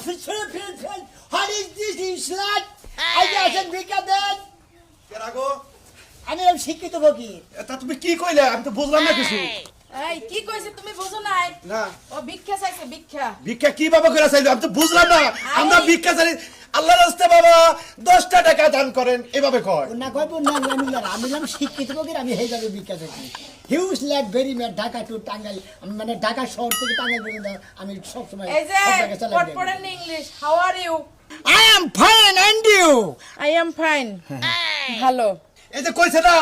What is this, Islam? আগে আসেন ভিক্ষা দেন। কেরাগো আমি শিক্ষিত ফকির। তা তুমি কি কইলে আমি তো বুঝলাম না কিছু। এই কি কইছে তুমি বুঝো নাই? না ও ভিক্ষা চাইছে ভিক্ষা। ভিক্ষা কি বাবা করে চাইলো আমি তো বুঝলাম না। আমরা ভিক্ষা চাই আল্লাহর রাস্তায় বাবা 10টা টাকা দান করেন এভাবে কয়। না কইব না আমি নাম শিক্ষিত ফকির আমি হেই যাবে ভিক্ষা চাইছি। Huge land very mad Dhaka to Tangail মানে ঢাকা শহর থেকে টাঙ্গাইল পর্যন্ত আমি সব সময় এই যে পড়েন English. How are you? I am fine and you? I am fine. ভালো। এই যে কইছে না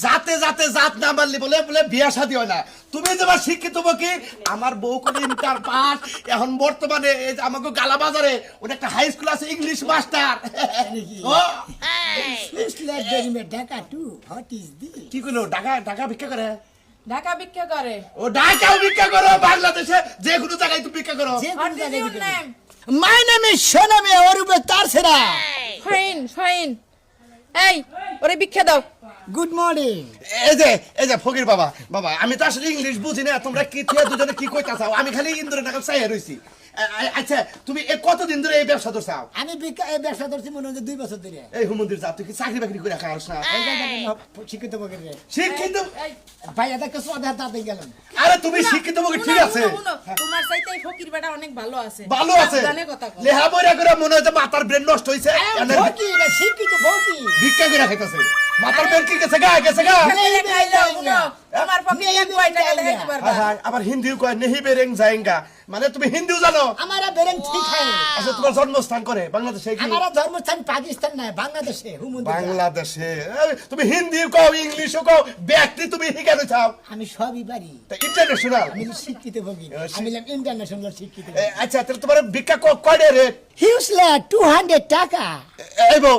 জাতে জাতে জাত না মানলি বলে বলে বিয়া শাদী হয় না। তুমি যে আমার শিক্ষিত বকি আমার বউ কোন ইন্টার পাস এখন বর্তমানে এই যে আমাকে গালা বাজারে ওটা একটা হাই স্কুল আছে ইংলিশ মাস্টার। ও Huge land very mad Dhaka to what is this? কি কইলো ঢাকা ঢাকা ভিক্ষা করে? ঢাকা ভিক্ষা করে। ও ঢাকাও ভিক্ষা করো বাংলাদেশে যে কোনো জায়গায় তুমি ভিক্ষা করো। যে হোয়াট কোন ইজ জায়গায় ইওর ভিক্ষা নেম? করি। My name is Shonami Orupe Tarsera. Fine fine. এই ওরে ভিক্ষা দাও। Good morning. এই যে ফকির বাবা বাবা আমি তো আসলে ইংলিশ বুঝি না তোমরা কি থিয়া দুজনে কি কইতা চাও আমি খালি ইন্দুরে টাকা চাইয়া রইছি। আচ্ছা তুমি কতদিন ধরে এই ব্যবসা ধরছাও? আমি এই ব্যবসা ধরছি মনে হয় 2 বছর ধরে। এই হুমন্দির যা তুই কি চাকরি বাকরি করে খাওয়াস না? এই জায়গাটা শিক্ষিত ফকির রে। শিক্ষিত এই ভাই এটা কিছু আধা তাতে গেলাম। আরে তুমি শিক্ষিত বকে ঠিক আছে তোমার চাইতে এই ফকির বেটা অনেক ভালো আছে। ভালো আছে জানে কথা কও। লেহা বইরা করে মনে হয় যে মাথার ব্রেন নষ্ট হইছে ফকির এটা শিক্ষিত ফকির। ভিক্ষা করে খাইতাছে মাথার ব্রেন কি গেছে গা এই খাইলো শুনো। তোমার ফকির কয় টাকা দেখাইতে পারবা? হায় হায় আবার হিন্দিও কয় নেহি বেরেং যায়েঙ্গা মানে তুমি হিন্দিও জানো? हमारा बेरंग ठीक है। আচ্ছা তোমার জন্মস্থান করে বাংলাদেশে কি? हमारा धर्मस्थान पाकिस्तान ना है बांग्लादेश है। বাংলাদেশে তুমি হিন্দিও কও ইংলিশও কও ব্যাকটি তুমি শিখাতে চাও আমি সবই পারি। তা ইন্টারন্যাশনাল আমি শিক্ষিত ফকির। আমি হলাম ইন্টারন্যাশনাল শিক্ষিত। আচ্ছা তাহলে তোমার ভিক্ষা কয়টা রে? হিউজলা 200 টাকা। এই বউ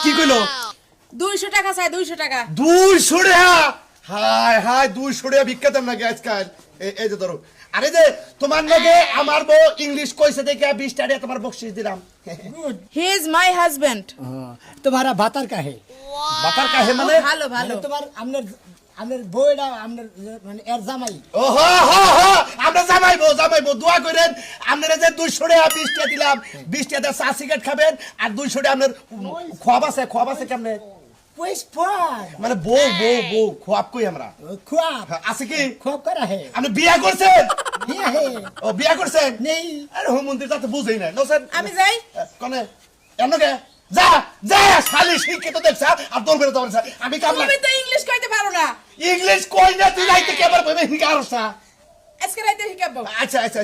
কি কইলো? 200 টাকা চাই 200 টাকা। 200 টাকা হায় হায় 200 টাকা ভিক্ষা দেন নাকি আজকাল? এই যে ধরো আরে যে তোমার নাকি আমার বউ ইংলিশ কইছে দেখে 20 টাকা তোমার বকশিশ দিলাম। Good. He is my husband. तुम्हारा बातर का है? বাতার কাহে মানে? ভালো ভালো। মানে তোমার আমনের বউটা আমনের মানে এর জামাই। ও হো হো হো আমরা জামাইবো দোয়া করেন আপনারা যে 200 টাকা 20 টাকা দিলাম 20 টাকা চা সিগারেট খাবেন আর 200 টাকা আপনার খোয়াব আছে কেমনে? পুষ পর মানে বউ খোয়াব কই আমরা খুয়াব আছে কি খুয়াব করা है। আপনি বিয়া করছেন? বিয়া है ও বিয়া করছেন? নেই। আরে হোম মন্ত্রী তা তো বুঝেই না নছেন আমি যাই। কোনে এমনকে যা যা শালি শিক্ষিত দেখছা আর তোর বেরো তোর আমি কাম তুমি তো ইংলিশ কইতে পারো না। ইংলিশ কই না তুই রাইতে কেবার বইবে হিকারছ আজকে রাইতে শিখাবো। আচ্ছা আচ্ছা।